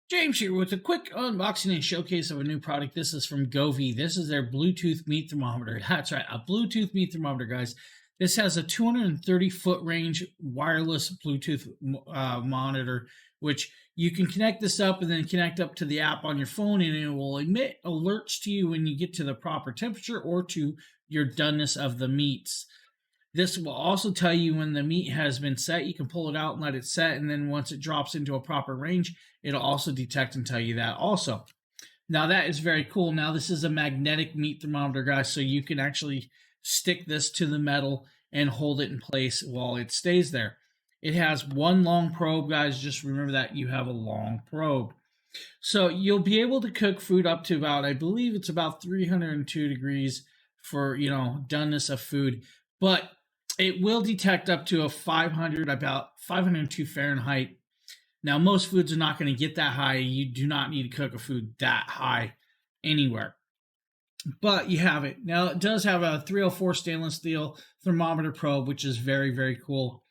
James here with a quick unboxing and showcase of a new product. This is from Govee. This is their Bluetooth meat thermometer. That's right, a Bluetooth meat thermometer, guys. This has a 230-foot range wireless Bluetooth monitor, which you can connect this up and then connect up to the app on your phone, and it will emit alerts to you when you get to the proper temperature or to your doneness of the meats. This will also tell you when the meat has been set. You can pull it out and let it set, and then once it drops into a proper range, it'll also detect and tell you that also. Now that is very cool. Now this is a magnetic meat thermometer, guys, so you can actually stick this to the metal and hold it in place while it stays there. It has one long probe, guys. Just remember that you have a long probe. So you'll be able to cook food up to about, I believe it's about 302 degrees for, doneness of food. But it will detect up to about 502 Fahrenheit. Now, most foods are not going to get that high. You do not need to cook a food that high anywhere. But you have it. Now, it does have a 304 stainless steel thermometer probe, which is very, very cool.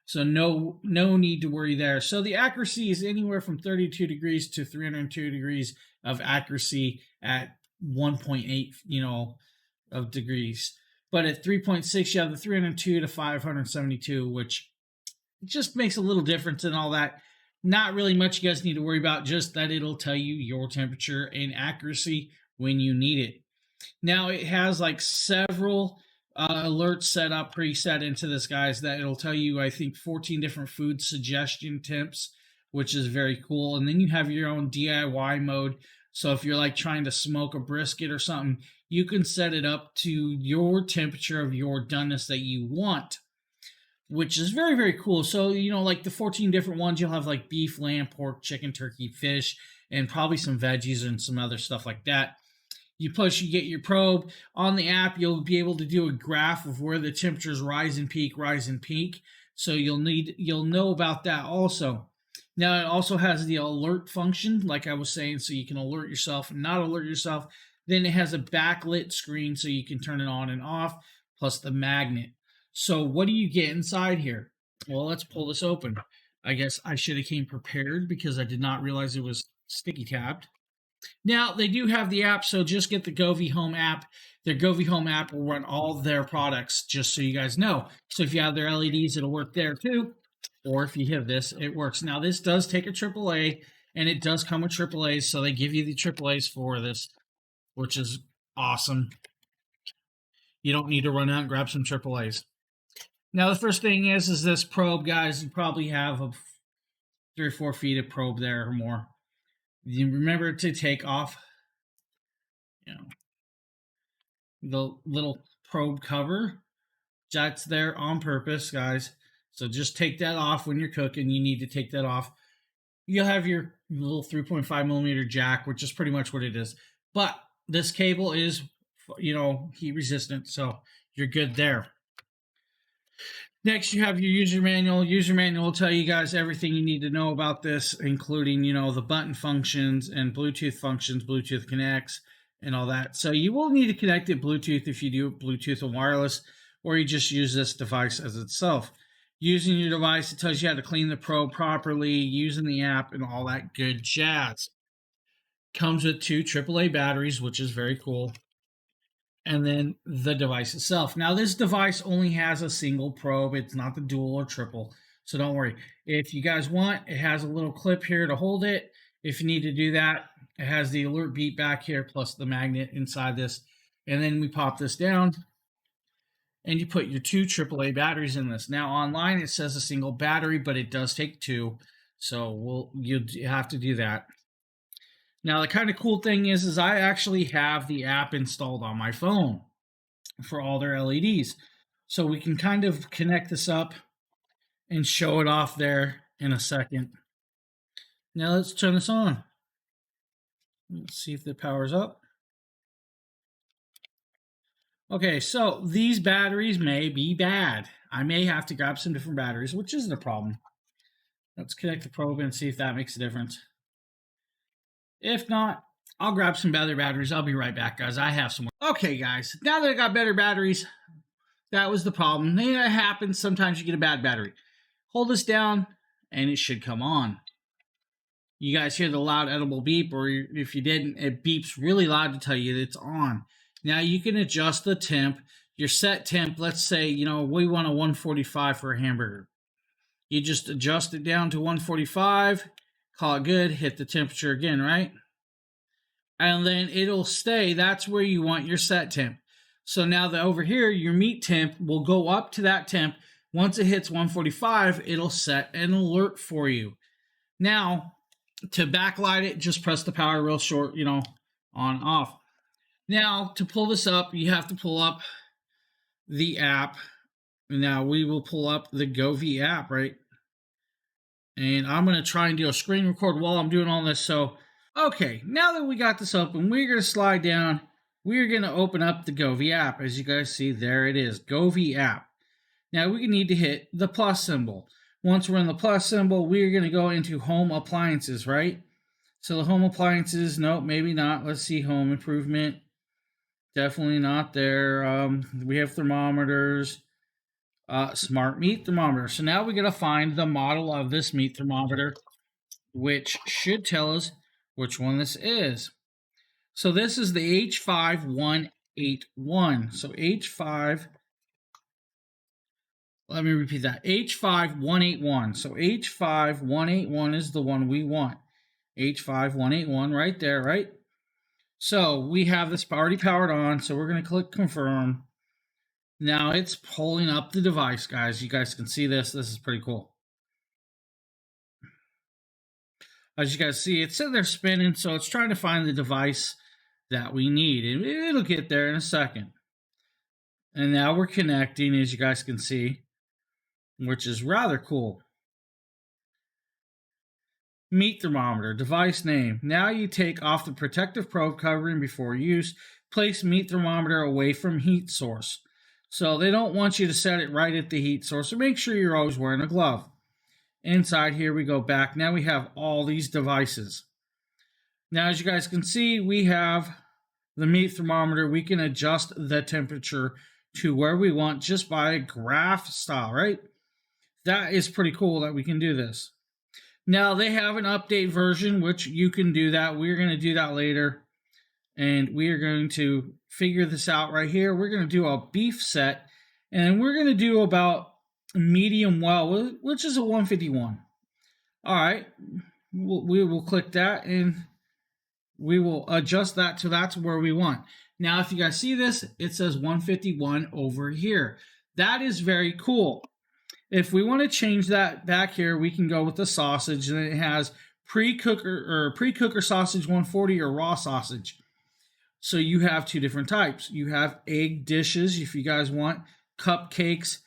So no need to worry there. So the accuracy is anywhere from 32 degrees to 302 degrees of accuracy at 1.8, of degrees. But at 3.6, you have the 302 to 572, which just makes a little difference in all that. Not really much you guys need to worry about, just that it'll tell you your temperature and accuracy when you need it. Now, it has like several alerts set up, preset into this, guys, that it'll tell you, I think, 14 different food suggestion temps, which is very cool. And then you have your own DIY mode. So if you're like trying to smoke a brisket or something, you can set it up to your temperature of your doneness that you want, which is very, very cool. So, like the 14 different ones, you'll have like beef, lamb, pork, chicken, turkey, fish, and probably some veggies and some other stuff like that. You get your probe on the app. You'll be able to do a graph of where the temperatures rise and peak. So you'll know about that also. Now, it also has the alert function, like I was saying, so you can alert yourself and not alert yourself. Then it has a backlit screen, so you can turn it on and off, plus the magnet. So what do you get inside here? Well, let's pull this open. I guess I should have came prepared because I did not realize it was sticky tabbed. Now, they do have the app, so just get the Govee Home app. Their Govee Home app will run all their products, just so you guys know. So if you have their LEDs, it'll work there too. Or if you have this, it works. Now, this does take a AAA, and it does come with AAAs, so they give you the AAAs for this, which is awesome. You don't need to run out and grab some AAAs. Now, the first thing is this probe, guys. You probably have 3 or 4 feet of probe there or more. You remember to take off, the little probe cover. That's there on purpose, guys. So just take that off when you're cooking. You need to take that off. You'll have your little 3.5 millimeter jack, which is pretty much what it is. But this cable is, heat resistant, so you're good there. Next, you have your user manual. User manual will tell you guys everything you need to know about this, including, the button functions and Bluetooth functions, Bluetooth connects, and all that. So you will need to connect it Bluetooth if you do Bluetooth and wireless, or you just use this device as itself. Using your device, it tells you how to clean the probe properly, using the app, and all that good jazz. Comes with 2 AAA batteries, which is very cool. And then the device itself. Now, this device only has a single probe. It's not the dual or triple, so don't worry. If you guys want, it has a little clip here to hold it. If you need to do that, it has the alert beep back here, plus the magnet inside this. And then we pop this down, and you put your 2 AAA batteries in this. Now, online, it says a single battery, but it does take 2, so you have to do that. Now, the kind of cool thing is I actually have the app installed on my phone for all their LEDs. So we can kind of connect this up and show it off there in a second. Now, let's turn this on. Let's see if the power's up. Okay, so these batteries may be bad. I may have to grab some different batteries, which isn't a problem. Let's connect the probe and see if that makes a difference. If not, I'll grab some better batteries. I'll be right back, guys. I have some more. Okay, guys. Now that I got better batteries, that was the problem. It happens. Sometimes you get a bad battery. Hold this down, and it should come on. You guys hear the loud edible beep, or if you didn't, it beeps really loud to tell you that it's on. Now you can adjust the temp. Your set temp, let's say, we want a 145 for a hamburger. You just adjust it down to 145, call it good, hit the temperature again, right? And then it'll stay. That's where you want your set temp. So now that over here, your meat temp will go up to that temp. Once it hits 145, it'll set an alert for you. Now, to backlight it, just press the power real short, on off. Now, to pull this up, you have to pull up the app. Now, we will pull up the Govee app, right? And I'm going to try and do a screen record while I'm doing all this. So, okay, now that we got this open, we're going to slide down. We're going to open up the Govee app. As you guys see, there it is, Govee app. Now, we need to hit the plus symbol. Once we're in the plus symbol, we're going to go into home appliances, right? So the home appliances, nope, maybe not. Let's see, home improvement. Definitely not there. We have thermometers. Smart meat thermometer. So now we got to find the model of this meat thermometer, which should tell us which one this is. So this is the H5181. So H5, let me repeat that, H5181. So H5181 is the one we want. H5181 right there, right? So we have this already powered on, so we're going to click confirm. Now it's pulling up the device, guys. You guys can see this. This is pretty cool. As you guys see, it's sitting there spinning, so it's trying to find the device that we need. And it'll get there in a second. And now we're connecting, as you guys can see, which is rather cool. Meat thermometer, device name. Now you take off the protective probe covering before use. Place meat thermometer away from heat source. So they don't want you to set it right at the heat source. So make sure you're always wearing a glove. Inside here we go back. Now we have all these devices. Now as you guys can see, we have the meat thermometer. We can adjust the temperature to where we want just by graph style, right? That is pretty cool that we can do this. Now they have an update version, which you can do that. We're going to do that later. And we are going to figure this out right here. We're going to do a beef set. And we're going to do about medium well, which is a 151. All right. We will click that and we will adjust that to that's where we want. Now, if you guys see this, it says 151 over here. That is very cool. If we want to change that back here, we can go with the sausage, and it has pre-cooker sausage 140 or raw sausage. So you have two different types. You have egg dishes, if you guys want, cupcakes,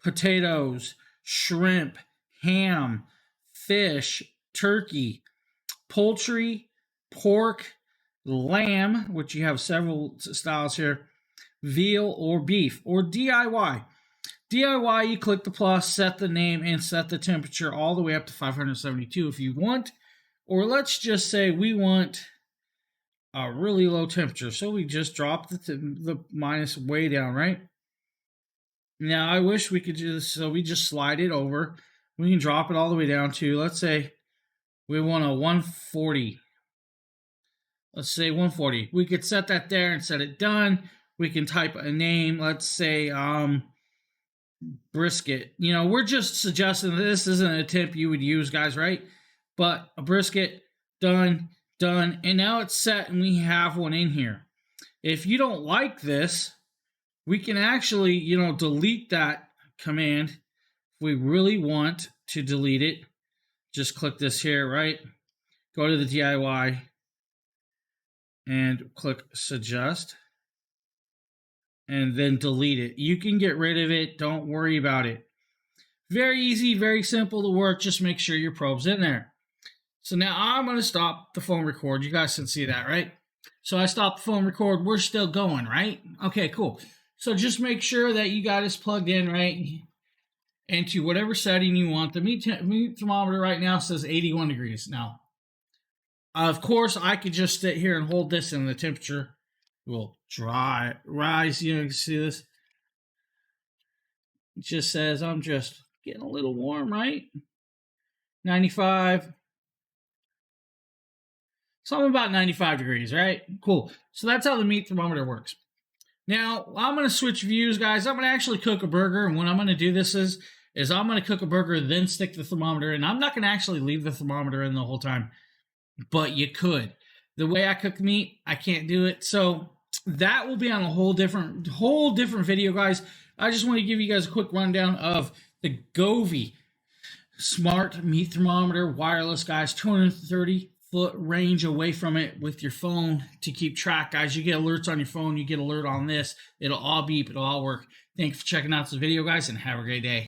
potatoes, shrimp, ham, fish, turkey, poultry, pork, lamb, which you have several styles here, veal or beef, or DIY. DIY, you click the plus, set the name, and set the temperature all the way up to 572 if you want. Or let's just say we want a really low temperature. So we just drop the minus way down, right? Now, I wish we could do this, so we just slide it over. We can drop it all the way down to, let's say, we want a 140. Let's say 140. We could set that there and set it done. We can type a name. Let's say brisket. We're just suggesting that this isn't a tip you would use, guys, right? But a brisket, done. And now it's set and we have one in here. If you don't like this, we can actually, delete that command. If we really want to delete it, just click this here, right? Go to the DIY and click suggest. And then delete it. You can get rid of it. Don't worry about it. Very easy, very simple to work. Just make sure your probe's in there. So now I'm going to stop the phone record. You guys can see that, right? So I stopped the phone record. We're still going, right? Okay, cool. So just make sure that you got this plugged in, right? Into whatever setting you want. The meat thermometer right now says 81 degrees. Now, of course, I could just sit here and hold this and the temperature will rise. You can see this. It just says I'm just getting a little warm, right? 95. So I'm about 95 degrees, right? Cool. So that's how the meat thermometer works. Now, I'm going to switch views, guys. I'm going to actually cook a burger. And what I'm going to do is I'm going to cook a burger, then stick the thermometer in. I'm not going to actually leave the thermometer in the whole time, but you could. The way I cook meat, I can't do it. So that will be on a whole different video, guys. I just want to give you guys a quick rundown of the Govee smart meat thermometer, wireless, guys. 230-foot range away from it with your phone to keep track, guys. You get alerts on your phone. You get alert on this. It'll all beep. It'll all work. Thank you for checking out this video, guys, and have a great day.